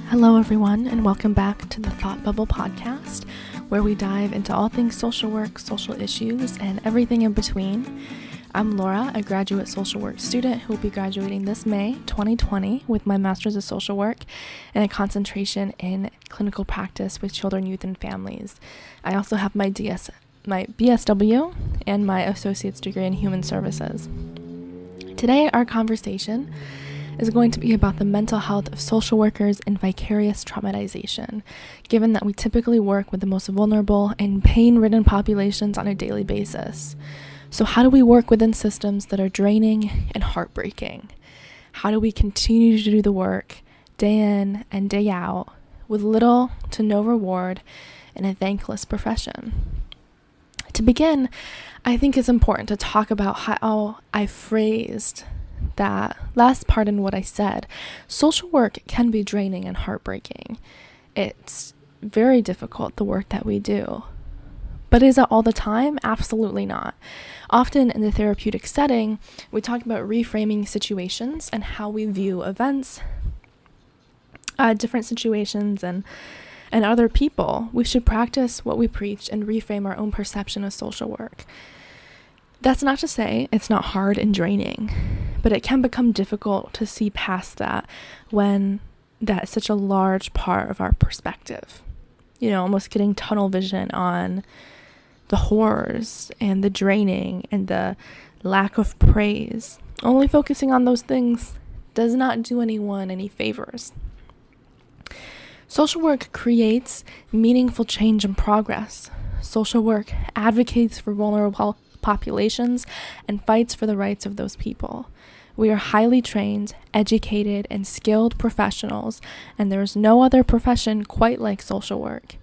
Hello everyone, and welcome back to the Thought Bubble podcast, where we dive into all things social work, social issues, and everything in between. I'm Laura, a graduate social work student who will be graduating this May 2020 with my Master's of Social Work and a concentration in clinical practice with children, youth, and families. I also have my BSW and my Associate's degree in Human Services. Today, our conversation is going to be about the mental health of social workers and vicarious traumatization, given that we typically work with the most vulnerable and pain-ridden populations on a daily basis. So how do we work within systems that are draining and heartbreaking? How do we continue to do the work day in and day out with little to no reward in a thankless profession? To begin, I think it's important to talk about how I phrased that last part in what I said. Social work can be draining and heartbreaking. It's very difficult, the work that we do. But is it all the time? Absolutely not. Often in the therapeutic setting, we talk about reframing situations and how we view events, different situations, and other people. We should practice what we preach and reframe our own perception of social work. That's not to say it's not hard and draining, but it can become difficult to see past that when that's such a large part of our perspective. Almost getting tunnel vision on the horrors and the draining and the lack of praise. Only focusing on those things does not do anyone any favors. Social work creates meaningful change and progress. Social work advocates for vulnerable populations and fights for the rights of those people. We are highly trained, educated, and skilled professionals, and there is no other profession quite like social work.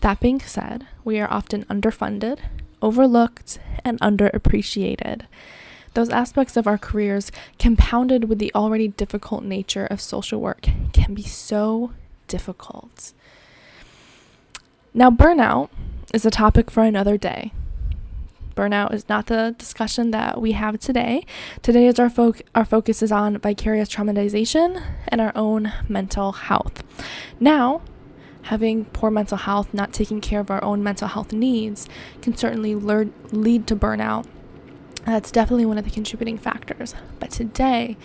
That being said, we are often underfunded, overlooked, and underappreciated. Those aspects of our careers, compounded with the already difficult nature of social work, can be so difficult. Now, burnout is a topic for another day. Burnout is not the discussion that we have today. Today is our focus is on vicarious traumatization and our own mental health. Now, having poor mental health, not taking care of our own mental health needs, can certainly lead to burnout. That's definitely one of the contributing factors. But today,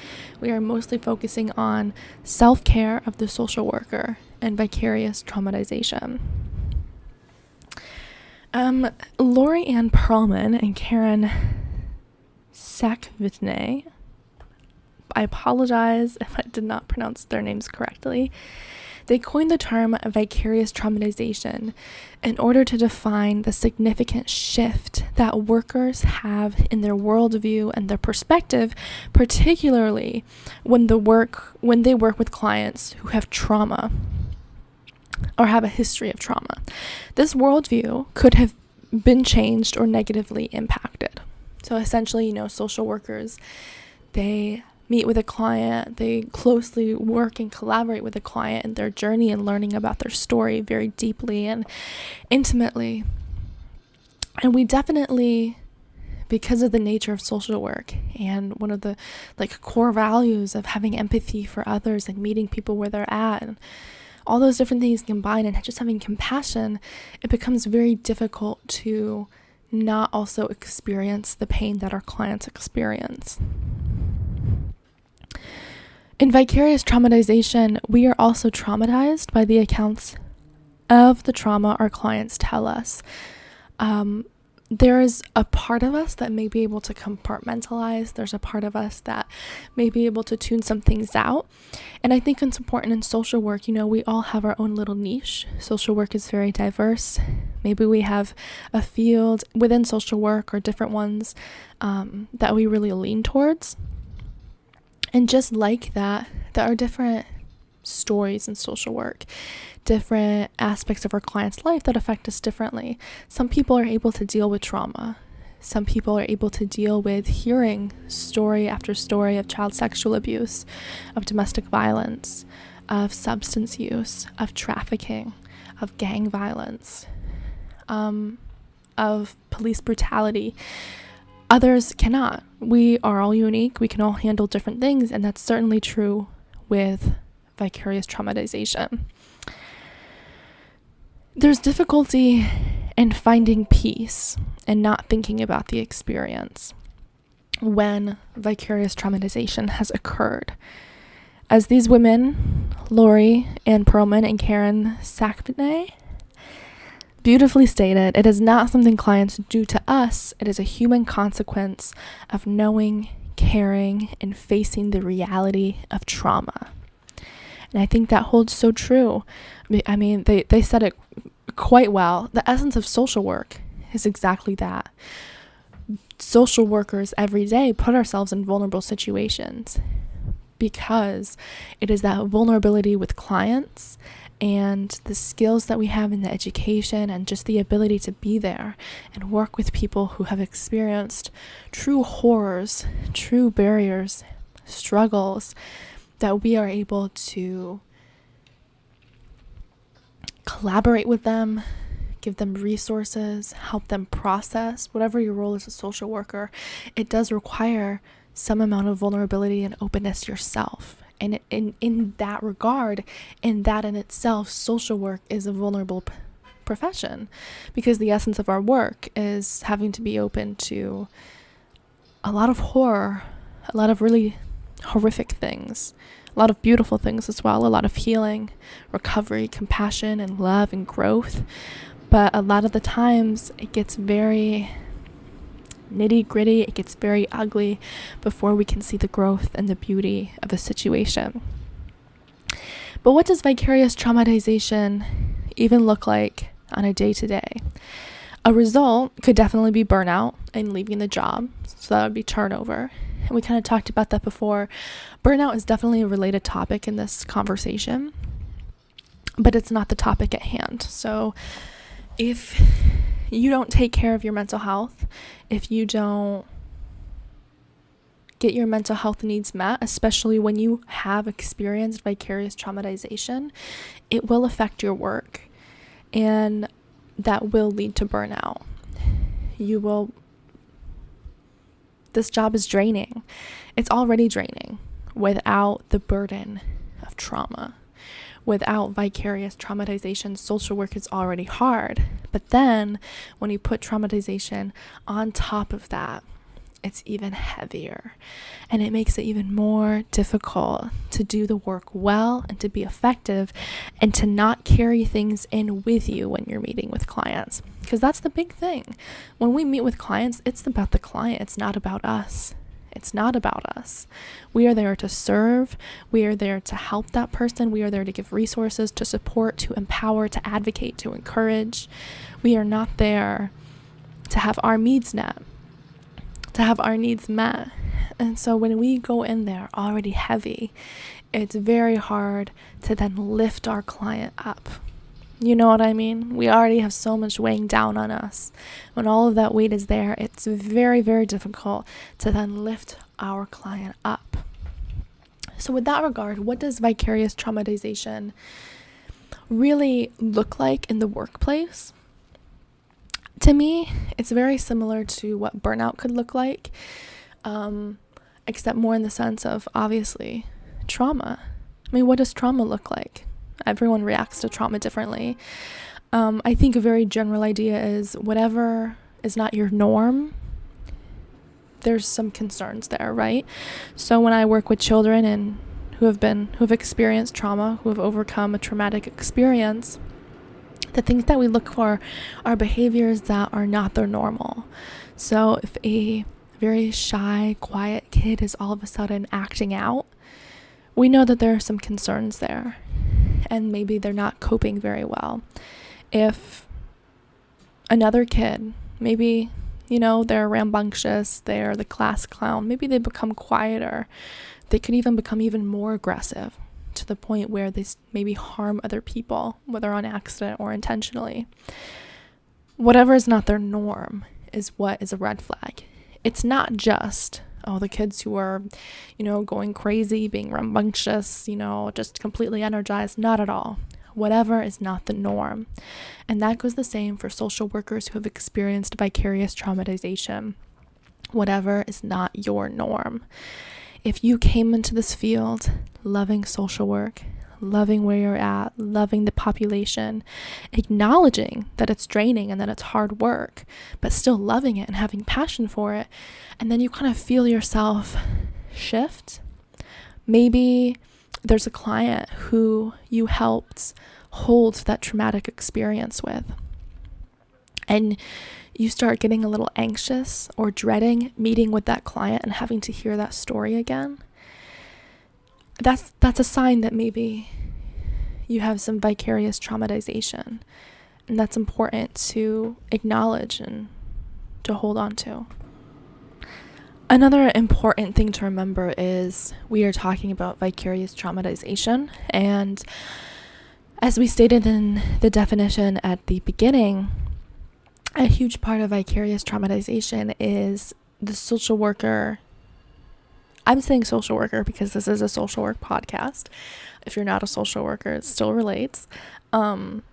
we are mostly focusing on self-care of the social worker and vicarious traumatization. Lori Ann Perlman and Karen Sakvitne, I apologize if I did not pronounce their names correctly. They coined the term vicarious traumatization in order to define the significant shift that workers have in their worldview and their perspective, particularly when they work with clients who have trauma or have a history of trauma. This worldview could have been changed or negatively impacted. So essentially, social workers, they meet with a client, they closely work and collaborate with a client in their journey and learning about their story very deeply and intimately. And we definitely, because of the nature of social work and one of the core values of having empathy for others and meeting people where they're at, and all those different things combined and just having compassion, it becomes very difficult to not also experience the pain that our clients experience. In vicarious traumatization, we are also traumatized by the accounts of the trauma our clients tell us. There is a part of us that may be able to compartmentalize. There's a part of us that may be able to tune some things out. And I think it's important in social work, we all have our own little niche. Social work is very diverse. Maybe we have a field within social work or different ones that we really lean towards. And just like that, there are different stories in social work, different aspects of our client's life that affect us differently. Some people are able to deal with trauma. Some people are able to deal with hearing story after story of child sexual abuse, of domestic violence, of substance use, of trafficking, of gang violence, of police brutality. Others cannot. We are all unique. We can all handle different things, and that's certainly true with vicarious traumatization. There's difficulty in finding peace and not thinking about the experience when vicarious traumatization has occurred. As these women, Lori, Ann Perlman, and Karen Sakvane, beautifully stated, it is not something clients do to us. It is a human consequence of knowing, caring, and facing the reality of trauma. And I think that holds so true. I mean, they said it quite well. The essence of social work is exactly that. Social workers every day put ourselves in vulnerable situations because it is that vulnerability with clients and the skills that we have in the education and just the ability to be there and work with people who have experienced true horrors, true barriers, struggles, that we are able to collaborate with them, give them resources, help them process. Whatever your role as a social worker, it does require some amount of vulnerability and openness yourself. And in that regard, in itself, social work is a vulnerable profession, because the essence of our work is having to be open to a lot of horror, a lot of really horrific things, a lot of beautiful things as well, a lot of healing, recovery, compassion, and love and growth. But a lot of the times it gets very nitty gritty, it gets very ugly before we can see the growth and the beauty of a situation. But what does vicarious traumatization even look like on a day-to-day? A result could definitely be burnout and leaving the job, so that would be turnover. And we kind of talked about that before. Burnout is definitely a related topic in this conversation, but it's not the topic at hand. So if you don't take care of your mental health, if you don't get your mental health needs met, especially when you have experienced vicarious traumatization, it will affect your work, and that will lead to burnout. This job is draining. It's already draining without the burden of trauma. Without vicarious traumatization, social work is already hard. But then when you put traumatization on top of that, it's even heavier. And it makes it even more difficult to do the work well and to be effective and to not carry things in with you when you're meeting with clients. Because that's the big thing. When we meet with clients, it's about the client. It's not about us. It's not about us. We are there to serve. We are there to help that person. We are there to give resources, to support, to empower, to advocate, to encourage. We are not there to have our needs met. And so when we go in there already heavy, it's very hard to then lift our client up. You know what I mean? We already have so much weighing down on us. When all of that weight is there, it's very, very difficult to then lift our client up. So with that regard, what does vicarious traumatization really look like in the workplace? To me, it's very similar to what burnout could look like, except more in the sense of, obviously, trauma. I mean, what does trauma look like? Everyone reacts to trauma differently. I think a very general idea is whatever is not your norm, there's some concerns there, right? So when I work with children and who have experienced trauma, who have overcome a traumatic experience, the things that we look for are behaviors that are not their normal. So if a very shy, quiet kid is all of a sudden acting out, we know that there are some concerns there, and maybe they're not coping very well. If another kid, maybe, they're rambunctious, they're the class clown, maybe they become quieter, they could even become even more aggressive to the point where they maybe harm other people, whether on accident or intentionally. Whatever is not their norm is what is a red flag. It's not just, the kids who are, going crazy, being rambunctious, just completely energized. Not at all. Whatever is not the norm. And that goes the same for social workers who have experienced vicarious traumatization. Whatever is not your norm. If you came into this field loving social work, loving where you're at, loving the population, acknowledging that it's draining and that it's hard work, but still loving it and having passion for it. And then you kind of feel yourself shift. Maybe there's a client who you helped hold that traumatic experience with, and you start getting a little anxious or dreading meeting with that client and having to hear that story again. That's a sign that maybe you have some vicarious traumatization, and that's important to acknowledge and to hold on to. Another important thing to remember is we are talking about vicarious traumatization, and as we stated in the definition at the beginning, a huge part of vicarious traumatization is the social worker. I'm saying social worker because this is a social work podcast. If you're not a social worker, it still relates. When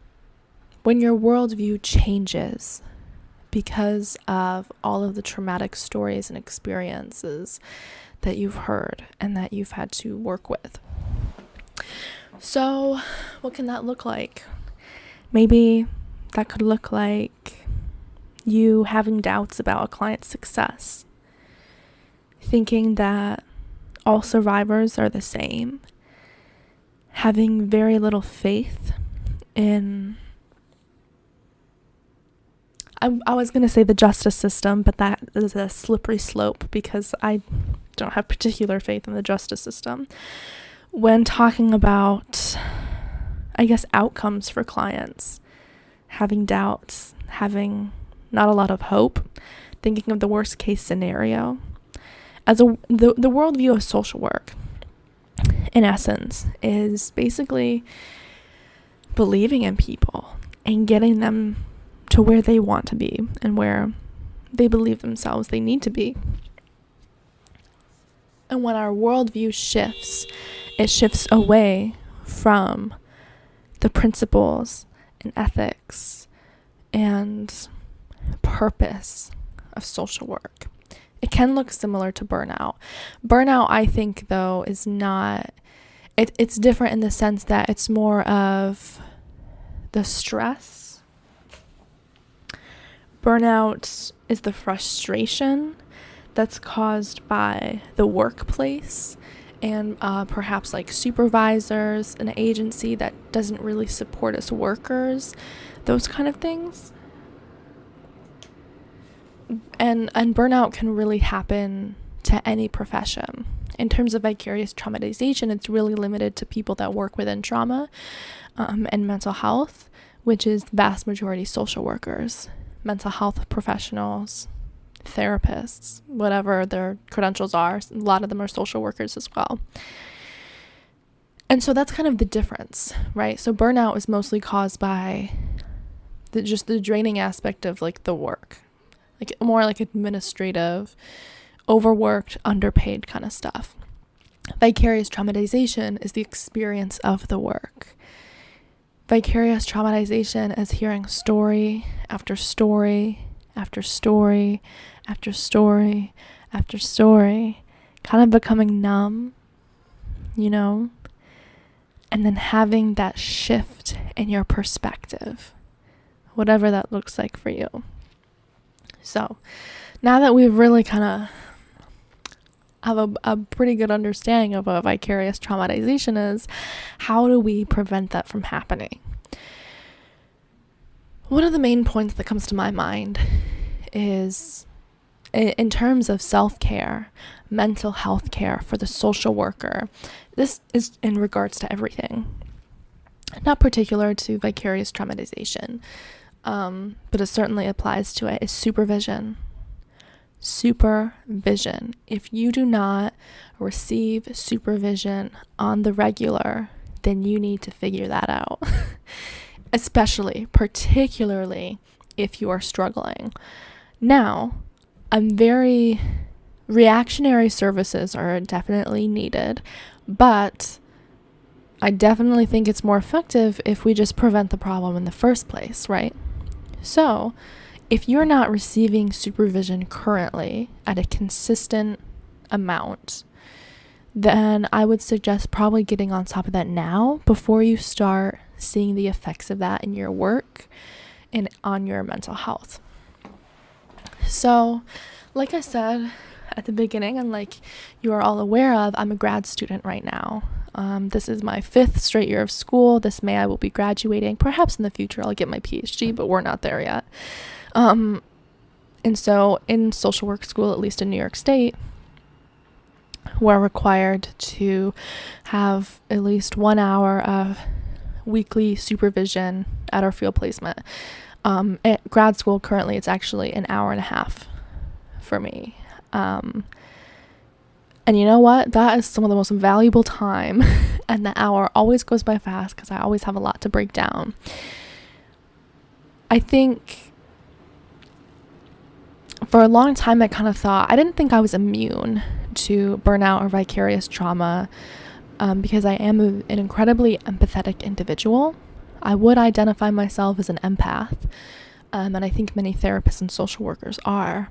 your worldview changes because of all of the traumatic stories and experiences that you've heard and that you've had to work with. So, what can that look like? Maybe that could look like you having doubts about a client's success, thinking that all survivors are the same, having very little faith in, I was going to say the justice system, but that is a slippery slope because I don't have particular faith in the justice system. When talking about, I guess, outcomes for clients, having doubts, having not a lot of hope, thinking of the worst case scenario. The worldview of social work, in essence, is basically believing in people and getting them to where they want to be and where they believe themselves they need to be. And when our worldview shifts, it shifts away from the principles and ethics and purpose of social work. It can look similar to burnout. Burnout, I think, though, is not, it's different in the sense that it's more of the stress. Burnout is the frustration that's caused by the workplace and perhaps like supervisors, an agency that doesn't really support us workers, those kind of things. And burnout can really happen to any profession. In terms of vicarious traumatization, it's really limited to people that work within trauma and mental health, which is the vast majority social workers, mental health professionals, therapists, whatever their credentials are. A lot of them are social workers as well. And so that's kind of the difference, right? So burnout is mostly caused by the draining aspect of like the work, like more like administrative, overworked, underpaid kind of stuff. Vicarious traumatization is the experience of the work. Vicarious traumatization is hearing story after story after story after story after story, kind of becoming numb, and then having that shift in your perspective, whatever that looks like for you. So now that we've really kind of have a pretty good understanding of what vicarious traumatization is, how do we prevent that from happening? One of the main points that comes to my mind is in terms of self-care, mental health care for the social worker. This is in regards to everything, not particular to vicarious traumatization, but it certainly applies to it, is supervision. Supervision. If you do not receive supervision on the regular, then you need to figure that out. Particularly if you are struggling. Now, reactionary services are definitely needed, but I definitely think it's more effective if we just prevent the problem in the first place, right? So, if you're not receiving supervision currently at a consistent amount, then I would suggest probably getting on top of that now before you start seeing the effects of that in your work and on your mental health. So, like I said at the beginning, and like you are all aware of, I'm a grad student right now. This is my 5th straight year of school. This May I will be graduating. Perhaps in the future I'll get my PhD, but we're not there yet. And so in social work school, at least in New York State, we're required to have at least 1 hour of weekly supervision at our field placement. At grad school currently, it's actually an hour and a half for me. And you know what? That is some of the most valuable time. And the hour always goes by fast because I always have a lot to break down. I think for a long time, I kind of thought, I didn't think I was immune to burnout or vicarious trauma because I am an incredibly empathetic individual. I would identify myself as an empath, and I think many therapists and social workers are.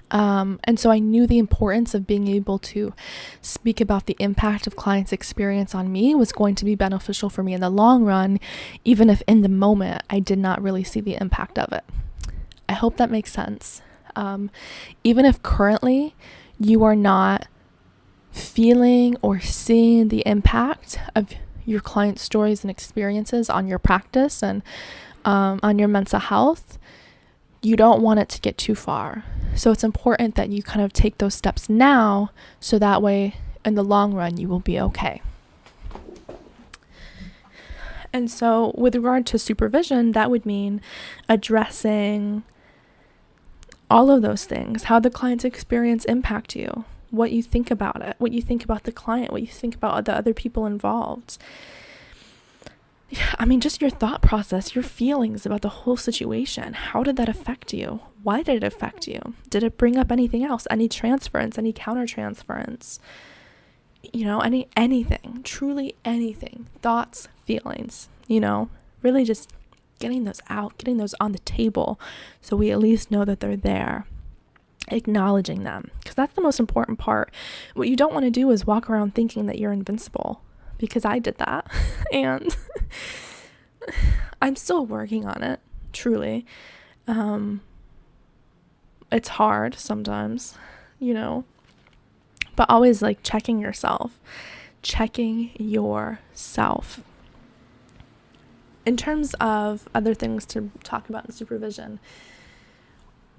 And so I knew the importance of being able to speak about the impact of clients' experience on me was going to be beneficial for me in the long run, even if in the moment I did not really see the impact of it. I hope that makes sense. Even if currently you are not feeling or seeing the impact of your clients' stories and experiences on your practice and on your mental health, you don't want it to get too far. So it's important that you kind of take those steps now so that way in the long run you will be okay. And so with regard to supervision, that would mean addressing all of those things, how the client's experience impact you, what you think about it, what you think about the client, what you think about the other people involved. I mean, just your thought process, your feelings about the whole situation. How did that affect you? Why did it affect you? Did it bring up anything else? Any transference, any countertransference? Anything, truly anything. Thoughts, feelings, really just getting those out, getting those on the table so we at least know that they're there. Acknowledging them, because that's the most important part. What you don't want to do is walk around thinking that you're invincible, because I did that and I'm still working on it, truly. It's hard sometimes, but always like checking yourself. In terms of other things to talk about in supervision,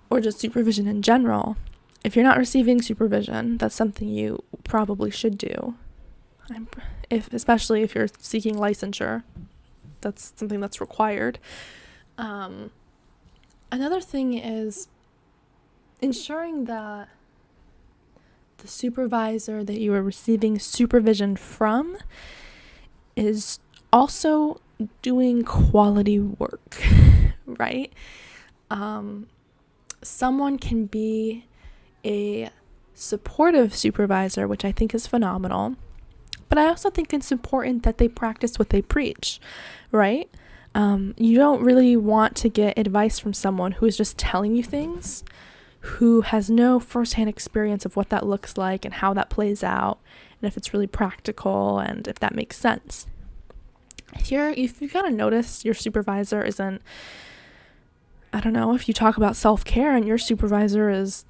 or just supervision in general, if you're not receiving supervision, that's something you probably should do. Especially if you're seeking licensure, that's something that's required. Another thing is ensuring that the supervisor that you are receiving supervision from is also doing quality work, right? Someone can be a supportive supervisor, which I think is phenomenal, but I also think it's important that they practice what they preach, right? You don't really want to get advice from someone who is just telling you things, who has no firsthand experience of what that looks like and how that plays out, and if it's really practical and if that makes sense. If you kind of notice your supervisor isn't, I don't know, if you talk about self-care and your supervisor is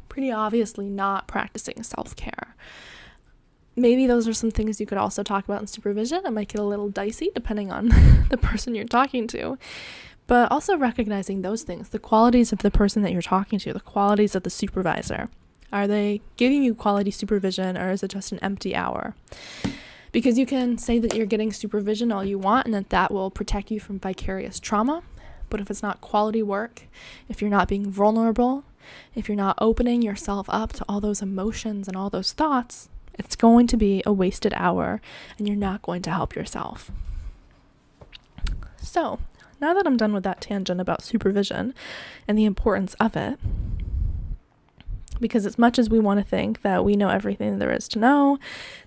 pretty obviously not practicing self-care, maybe those are some things you could also talk about in supervision. It might get a little dicey depending on the person you're talking to, but also recognizing those things, the qualities of the person that you're talking to, the qualities of the supervisor. Are they giving you quality supervision, or is it just an empty hour? Because you can say that you're getting supervision all you want and that will protect you from vicarious trauma, but if it's not quality work, if you're not being vulnerable, if you're not opening yourself up to all those emotions and all those thoughts, it's going to be a wasted hour and you're not going to help yourself. So, now that I'm done with that tangent about supervision and the importance of it, because as much as we want to think that we know everything there is to know,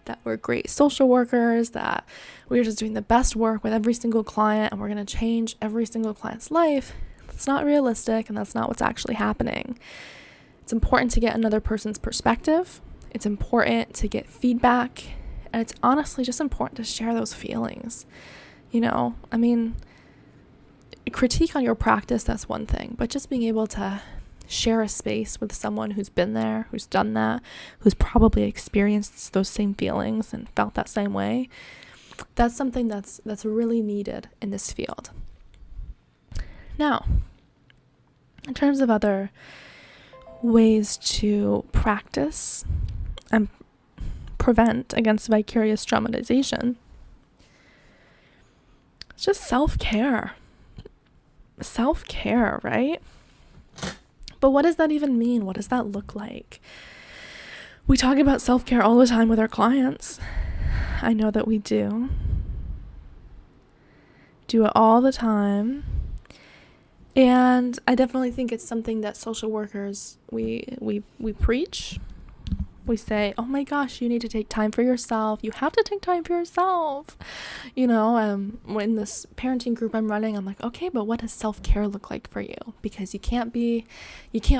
that we're great social workers, that we're just doing the best work with every single client and we're going to change every single client's life, that's not realistic and that's not what's actually happening. It's important to get another person's perspective. It's important to get feedback. And it's honestly just important to share those feelings. I mean, critique on your practice, that's one thing. But just being able to share a space with someone who's been there, who's done that, who's probably experienced those same feelings and felt that same way, that's something that's really needed in this field. Now, in terms of other ways to practice and prevent against vicarious traumatization, it's just self-care. Self-care, right? But what does that even mean? What does that look like? We talk about self-care all the time with our clients. I know that we do it all the time. And I definitely think it's something that social workers, we preach. We say, oh my gosh, you need to take time for yourself. You have to take time for yourself. When this parenting group I'm running, I'm like, okay, but what does self-care look like for you? Because you can't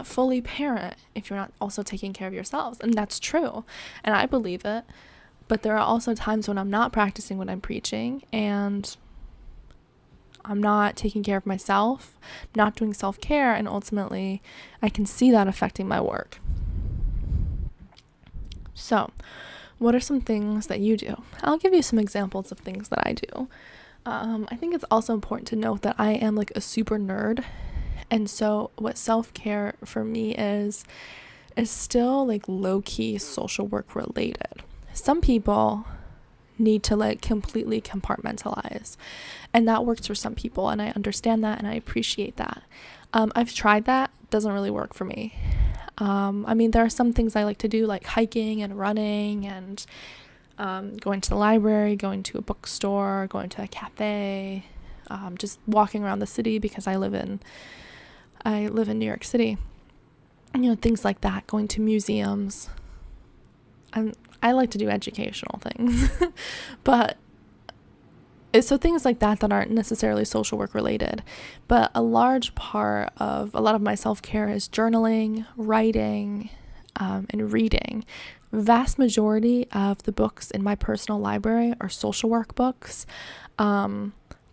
fully parent if you're not also taking care of yourselves. And that's true. And I believe it. But there are also times when I'm not practicing what I'm preaching and I'm not taking care of myself, not doing self-care, and ultimately I can see that affecting my work. So, what are some things that you do? I'll give you some examples of things that I do. I think it's also important to note that I am like a super nerd. And so what self-care for me is still like low-key social work related. Some people need to like completely compartmentalize, and that works for some people, and I understand that and I appreciate that. I've tried that. It doesn't really work for me. There are some things I like to do, like hiking and running and going to the library, going to a bookstore, going to a cafe, just walking around the city because I live in New York City. Things like that, going to museums. I like to do educational things, but so things like that aren't necessarily social work related, but a large part of a lot of my self-care is journaling, writing, and reading. Vast majority of the books in my personal library are social work books,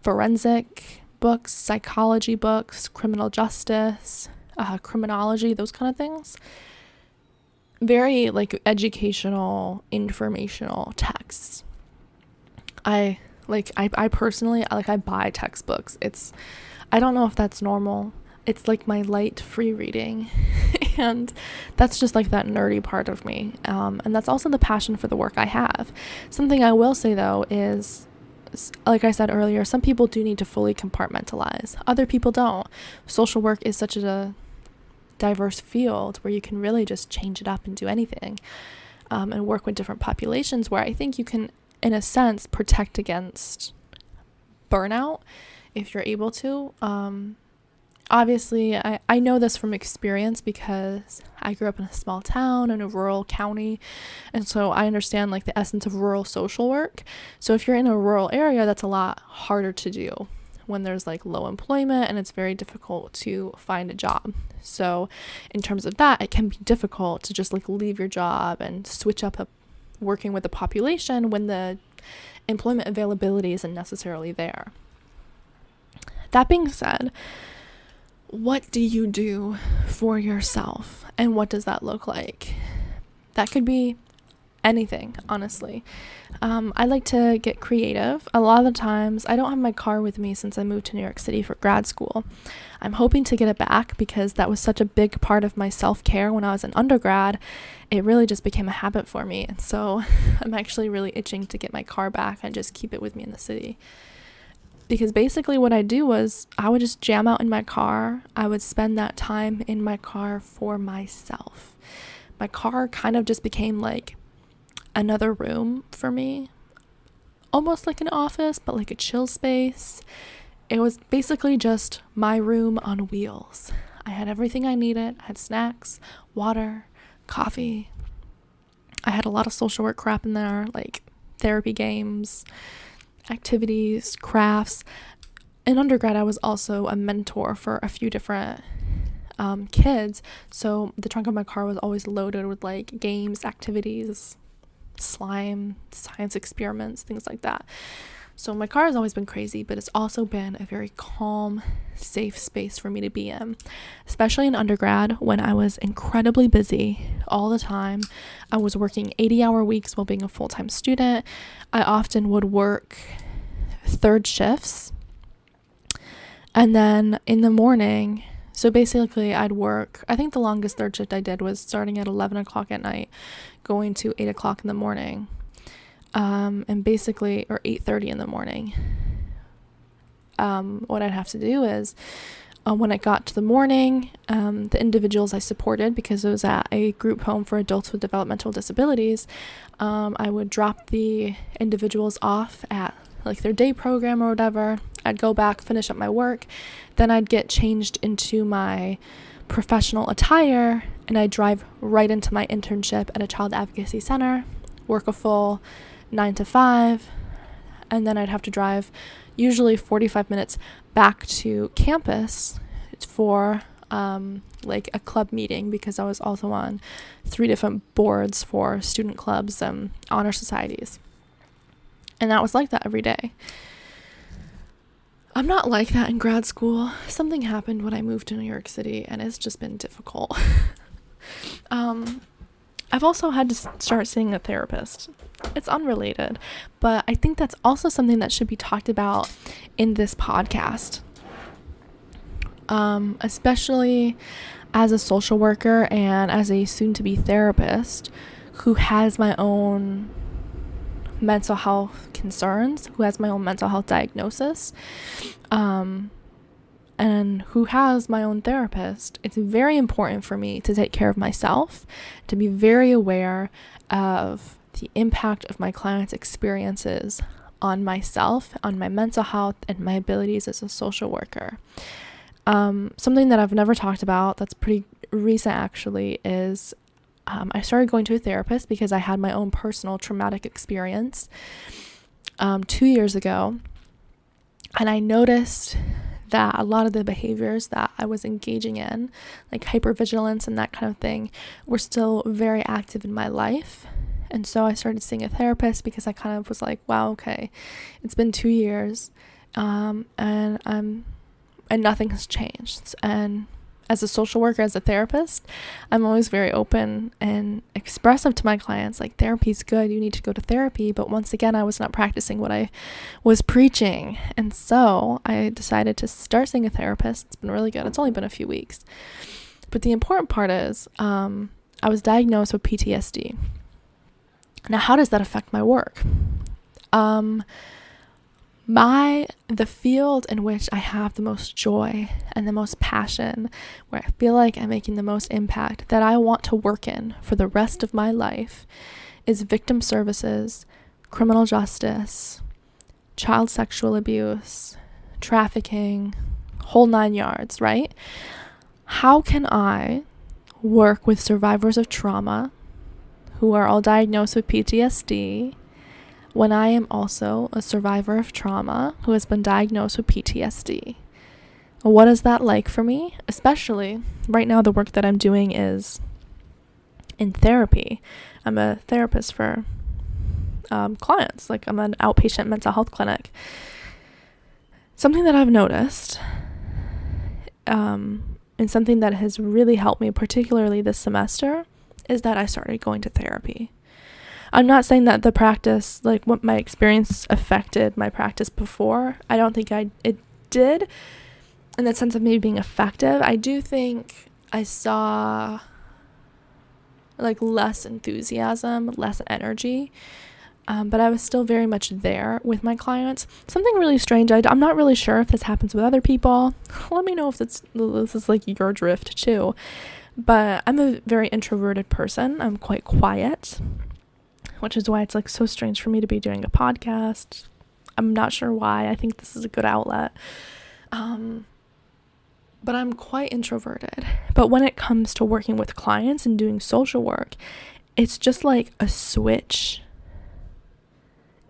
forensic books, psychology books, criminal justice, criminology, those kind of things. Very like educational, informational texts. I personally, I buy textbooks. I don't know if that's normal. It's like my light free reading. And that's just like that nerdy part of me. And that's also the passion for the work I have. Something I will say though is, like I said earlier, some people do need to fully compartmentalize. Other people don't. Social work is such a diverse field where you can really just change it up and do anything. And work with different populations, where I think you can, in a sense, protect against burnout if you're able to. Obviously, I know this from experience because I grew up in a small town in a rural county, and so I understand like the essence of rural social work. So if you're in a rural area, that's a lot harder to do when there's like low employment and it's very difficult to find a job. So in terms of that, it can be difficult to just like leave your job and switch up working with the population when the employment availability isn't necessarily there. That being said, what do you do for yourself, and what does that look like? That could be anything, honestly. I like to get creative. A lot of the times, I don't have my car with me since I moved to New York City for grad school. I'm hoping to get it back because that was such a big part of my self-care when I was an undergrad. It really just became a habit for me. And so I'm actually really itching to get my car back and just keep it with me in the city. Because basically what I do was I would just jam out in my car. I would spend that time in my car for myself. My car kind of just became like another room for me, almost like an office, but like a chill space. It was basically just my room on wheels. I had everything I needed. I had snacks, water, coffee. I had a lot of social work crap in there, like therapy games, activities, crafts. In undergrad, I was also a mentor for a few different kids, so the trunk of my car was always loaded with like games, activities, slime, science experiments, things like that. So my car has always been crazy, but it's also been a very calm, safe space for me to be in, especially in undergrad when I was incredibly busy all the time. I was working 80-hour weeks while being a full-time student. I often would work third shifts. And then in the morning, so basically I'd work, I think the longest third shift I did was starting at 11 o'clock at night, going to 8 o'clock in the morning. And basically, or 8:30 in the morning. What I'd have to do is, when it got to the morning, the individuals I supported, because it was at a group home for adults with developmental disabilities, I would drop the individuals off at like their day program or whatever. I'd go back, finish up my work, then I'd get changed into my professional attire, and I'd drive right into my internship at a child advocacy center, work a full 9 to 5, and then I'd have to drive usually 45 minutes back to campus for like a club meeting, because I was also on 3 different boards for student clubs and honor societies. And that was like that every day. I'm not like that in grad school. Something happened when I moved to New York City, and it's just been difficult. I've also had to start seeing a therapist. It's unrelated, but I think that's also something that should be talked about in this podcast. Especially as a social worker and as a soon-to-be therapist who has my own mental health concerns, who has my own mental health diagnosis, and who has my own therapist. It's very important for me to take care of myself, to be very aware of the impact of my clients' experiences on myself, on my mental health, and my abilities as a social worker. Something that I've never talked about that's pretty recent actually is I started going to a therapist because I had my own personal traumatic experience 2 years ago, and I noticed that a lot of the behaviors that I was engaging in, like hypervigilance and that kind of thing, were still very active in my life. And so I started seeing a therapist because I kind of was like, wow, okay, it's been 2 years, and nothing has changed. And as a social worker, as a therapist, I'm always very open and expressive to my clients, like, therapy's good, you need to go to therapy. But once again, I was not practicing what I was preaching. And so I decided to start seeing a therapist. It's been really good. It's only been a few weeks. But the important part is, I was diagnosed with PTSD. Now, how does that affect my work? The field in which I have the most joy and the most passion, where I feel like I'm making the most impact, that I want to work in for the rest of my life, is victim services, criminal justice, child sexual abuse, trafficking, whole 9 yards, right? How can I work with survivors of trauma who are all diagnosed with PTSD when I am also a survivor of trauma who has been diagnosed with PTSD? What is that like for me? Especially right now, the work that I'm doing is in therapy. I'm a therapist for clients. Like, I'm an outpatient mental health clinic. Something that I've noticed, and something that has really helped me, particularly this semester, is that I started going to therapy. I'm not saying that the practice, like what my experience affected my practice before. I don't think it did, in the sense of maybe being effective. I do think I saw like less enthusiasm, less energy, but I was still very much there with my clients. Something really strange. I'm not really sure if this happens with other people. Let me know if this is like your drift too. But I'm a very introverted person. I'm quite quiet, which is why it's like so strange for me to be doing a podcast. I'm not sure why. I think this is a good outlet. But I'm quite introverted. But when it comes to working with clients and doing social work, it's just like a switch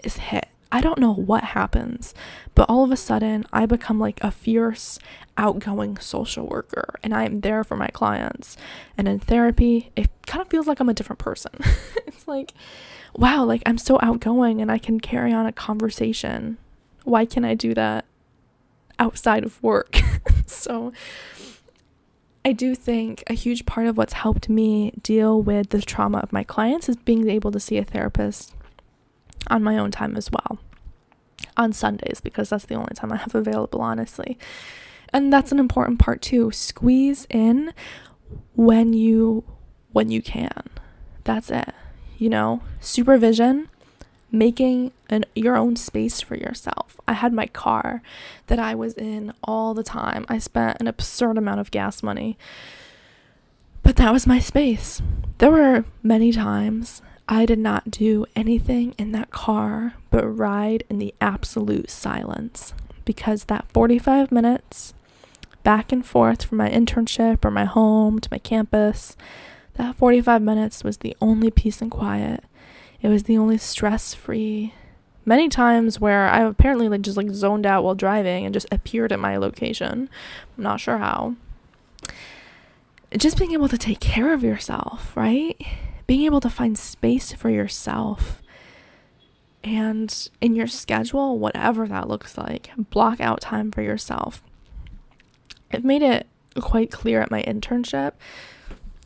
is hit. I don't know what happens, but all of a sudden I become like a fierce, outgoing social worker, and I'm there for my clients. And in therapy, it kind of feels like I'm a different person. It's like, wow, like I'm so outgoing and I can carry on a conversation. Why can't I do that outside of work? So I do think a huge part of what's helped me deal with the trauma of my clients is being able to see a therapist on my own time as well, on Sundays, because that's the only time I have available, honestly. And that's an important part too. Squeeze in when you can. That's it. Supervision, making your own space for yourself. I had my car that I was in all the time. I spent an absurd amount of gas money, but that was my space. There were many times I did not do anything in that car but ride in the absolute silence, because that 45 minutes back and forth from my internship or my home to my campus, that 45 minutes was the only peace and quiet. It was the only stress-free. Many times where I apparently just zoned out while driving and just appeared at my location. I'm not sure how. Just being able to take care of yourself, right? Being able to find space for yourself, and in your schedule, whatever that looks like, block out time for yourself. I've made it quite clear at my internship.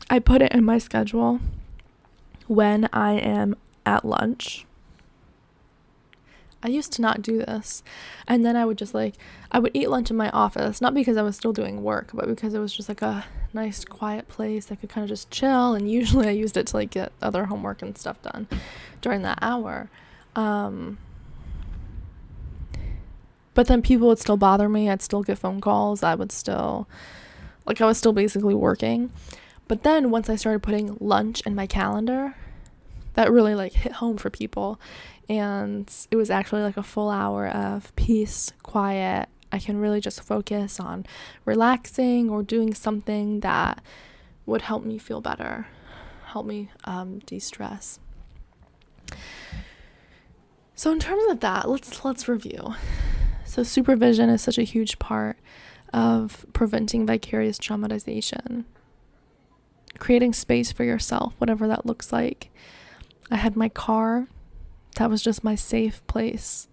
I put it in my schedule when I am at lunch. I used to not do this, and then I would I would eat lunch in my office, not because I was still doing work, but because it was just like a nice quiet place I could kind of just chill, and usually I used it to get other homework and stuff done during that hour. But then people would still bother me. I'd still get phone calls. I was still basically working. But then once I started putting lunch in my calendar, that really hit home for people. And it was actually a full hour of peace, quiet. I can really just focus on relaxing or doing something that would help me feel better, help me de-stress. So in terms of that, let's review. So supervision is such a huge part of preventing vicarious traumatization. Creating space for yourself, whatever that looks like. I had my car. That was just my safe place,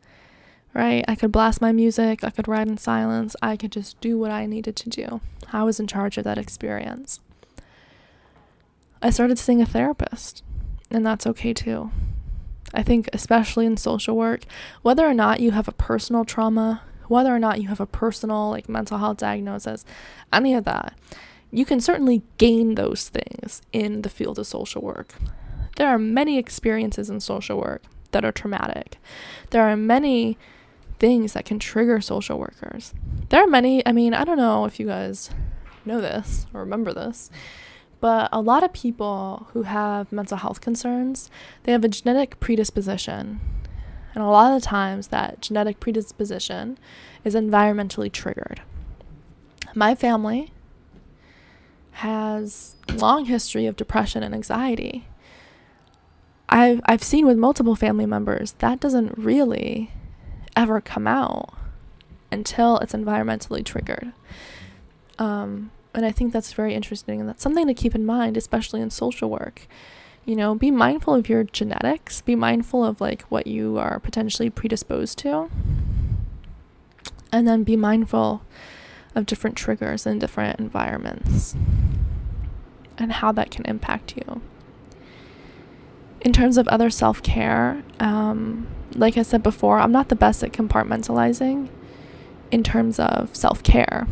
right? I could blast my music. I could ride in silence. I could just do what I needed to do. I was in charge of that experience. I started seeing a therapist, and that's okay too. I think especially in social work, whether or not you have a personal trauma, whether or not you have a personal mental health diagnosis, any of that, you can certainly gain those things in the field of social work. There are many experiences in social work that are traumatic. There are many things that can trigger social workers. There are many, I don't know if you guys know this or remember this, but a lot of people who have mental health concerns, they have a genetic predisposition. And a lot of the times that genetic predisposition is environmentally triggered. My family has a long history of depression and anxiety. I've seen with multiple family members that doesn't really ever come out until it's environmentally triggered. And I think that's very interesting, and that's something to keep in mind, especially in social work. Be mindful of your genetics, be mindful of what you are potentially predisposed to, and then be mindful of different triggers in different environments and how that can impact you. In terms of other self-care, like I said before, I'm not the best at compartmentalizing in terms of self-care.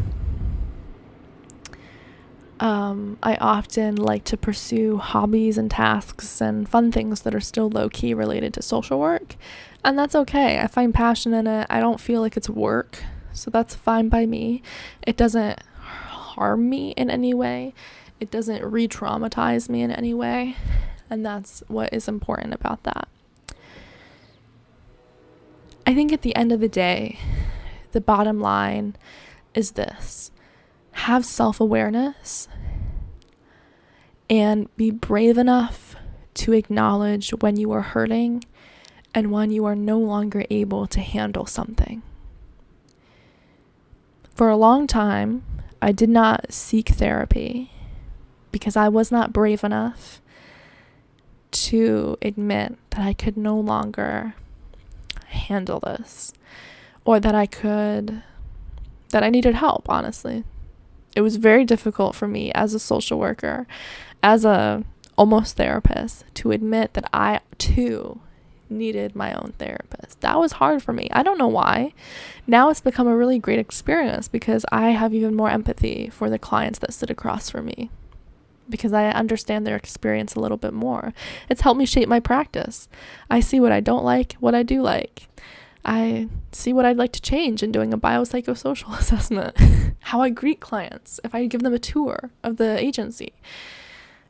I often like to pursue hobbies and tasks and fun things that are still low-key related to social work, and that's okay. I find passion in it. I don't feel like it's work, so that's fine by me. It doesn't harm me in any way. It doesn't re-traumatize me in any way, and that's what is important about that. I think at the end of the day, the bottom line is this: have self-awareness and be brave enough to acknowledge when you are hurting and when you are no longer able to handle something. For a long time, I did not seek therapy because I was not brave enough to admit that I could no longer handle this, or that I needed help, honestly. It was very difficult for me as a social worker, as a almost therapist, to admit that I too needed my own therapist. That was hard for me. I don't know why. Now it's become a really great experience because I have even more empathy for the clients that sit across from me, because I understand their experience a little bit more. It's helped me shape my practice. I see what I don't like, what I do like. I see what I'd like to change in doing a biopsychosocial assessment, how I greet clients, if I give them a tour of the agency.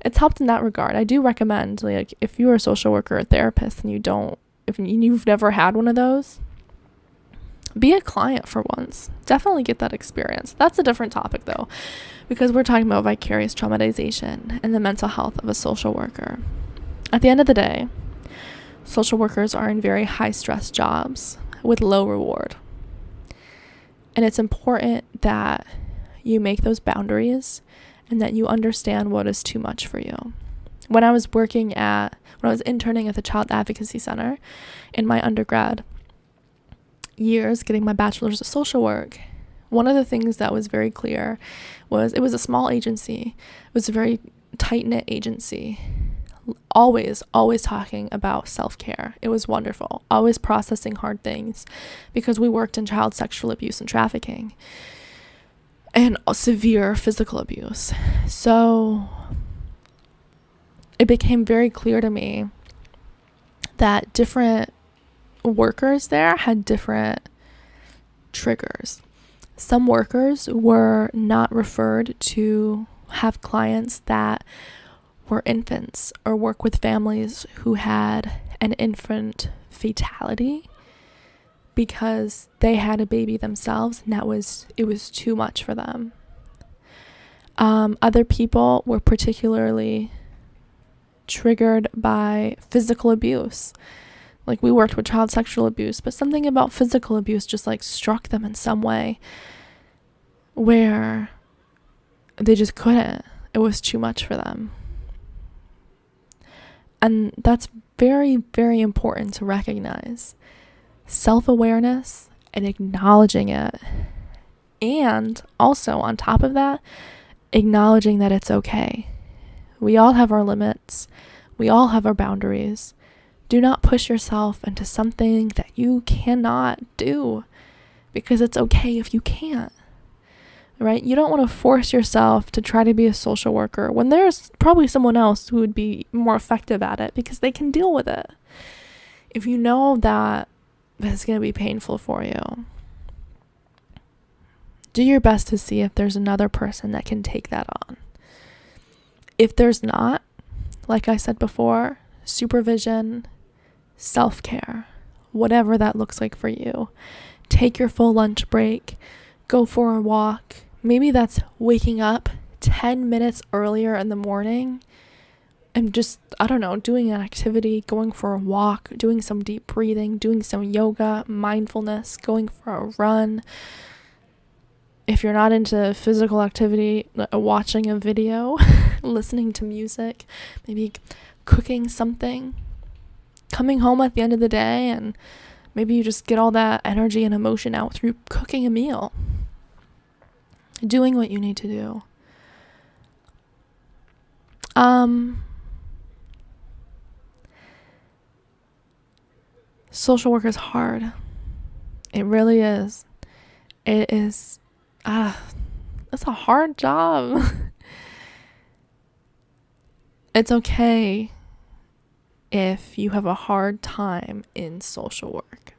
It's helped in that regard. I do recommend, like, if you're a social worker or a therapist and if you've never had one of those, be a client for once. Definitely get that experience. That's a different topic though, because we're talking about vicarious traumatization and the mental health of a social worker. At the end of the day, social workers are in very high stress jobs with low reward. And it's important that you make those boundaries and that you understand what is too much for you. When I was interning at the Child Advocacy Center in my undergrad years, getting my bachelor's of social work, one of the things that was very clear was it was a small agency. It was a very tight-knit agency. Always talking about self-care. It was wonderful. Always processing hard things, because we worked in child sexual abuse and trafficking and severe physical abuse. So it became very clear to me that different workers there had different triggers. Some workers were not referred to have clients that were infants or work with families who had an infant fatality because they had a baby themselves and it was too much for them. Other people were particularly triggered by physical abuse. Like, we worked with child sexual abuse, but something about physical abuse just like struck them in some way where they just couldn't. It was too much for them. And that's very, very important to recognize. Self-awareness and acknowledging it. And also, on top of that, acknowledging that it's okay. We all have our limits. We all have our boundaries. Do not push yourself into something that you cannot do, because it's okay if you can't. Right? You don't want to force yourself to try to be a social worker when there's probably someone else who would be more effective at it because they can deal with it. If you know that it's going to be painful for you, do your best to see if there's another person that can take that on. If there's not, like I said before, supervision, self-care, whatever that looks like for you. Take your full lunch break, go for a walk. Maybe that's waking up 10 minutes earlier in the morning and just, doing an activity, going for a walk, doing some deep breathing, doing some yoga, mindfulness, going for a run. If you're not into physical activity, watching a video, listening to music, maybe cooking something, coming home at the end of the day, and maybe you just get all that energy and emotion out through cooking a meal. Doing what you need to do. Social work is hard. It really is. It is, it's a hard job. It's okay if you have a hard time in social work.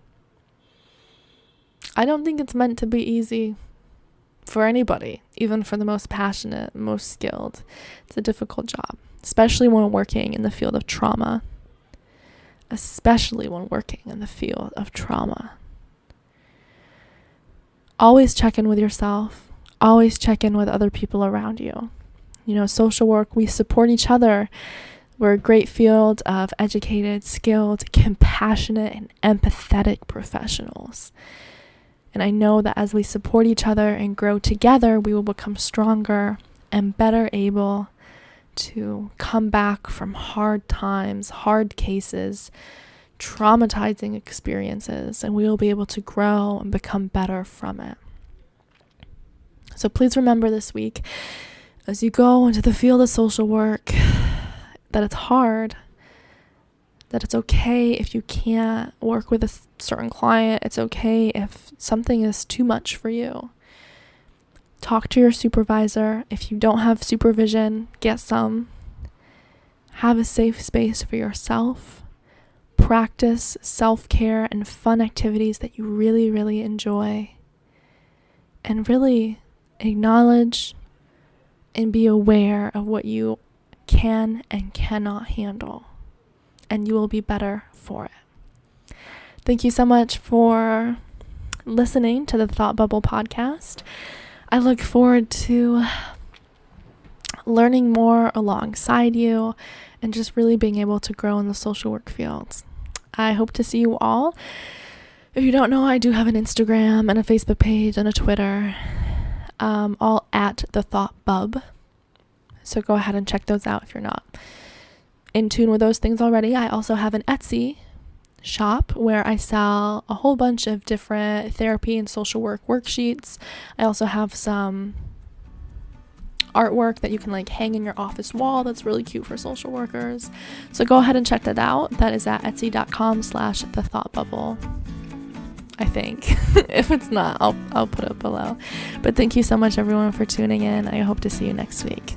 I don't think it's meant to be easy for anybody, even for the most passionate, most skilled. It's a difficult job, especially when working in the field of trauma. Always check in with yourself. Always check in with other people around you. Social work, we support each other. We're a great field of educated, skilled, compassionate, and empathetic professionals. And I know that as we support each other and grow together, we will become stronger and better able to come back from hard times, hard cases, traumatizing experiences, and we will be able to grow and become better from it. So please remember this week, as you go into the field of social work, that it's hard, that it's okay if you can't work with a certain client. It's okay if something is too much for you. Talk to your supervisor. If you don't have supervision, get some. Have a safe space for yourself. Practice self-care and fun activities that you really, really enjoy. And really acknowledge and be aware of what you can and cannot handle, and you will be better for it. Thank you so much for listening to the Thought Bubble podcast. I look forward to learning more alongside you and just really being able to grow in the social work field. I hope to see you all. If you don't know, I do have an Instagram and a Facebook page and a Twitter, all at the Thought Bub. So go ahead and check those out if you're not in tune with those things already. I also have an Etsy shop where I sell a whole bunch of different therapy and social work worksheets. I also have some artwork that you can hang in your office wall that's really cute for social workers. So go ahead and check that out. That is at etsy.com/thethoughtbubble. I think. If it's not, I'll put it below. But thank you so much everyone for tuning in. I hope to see you next week.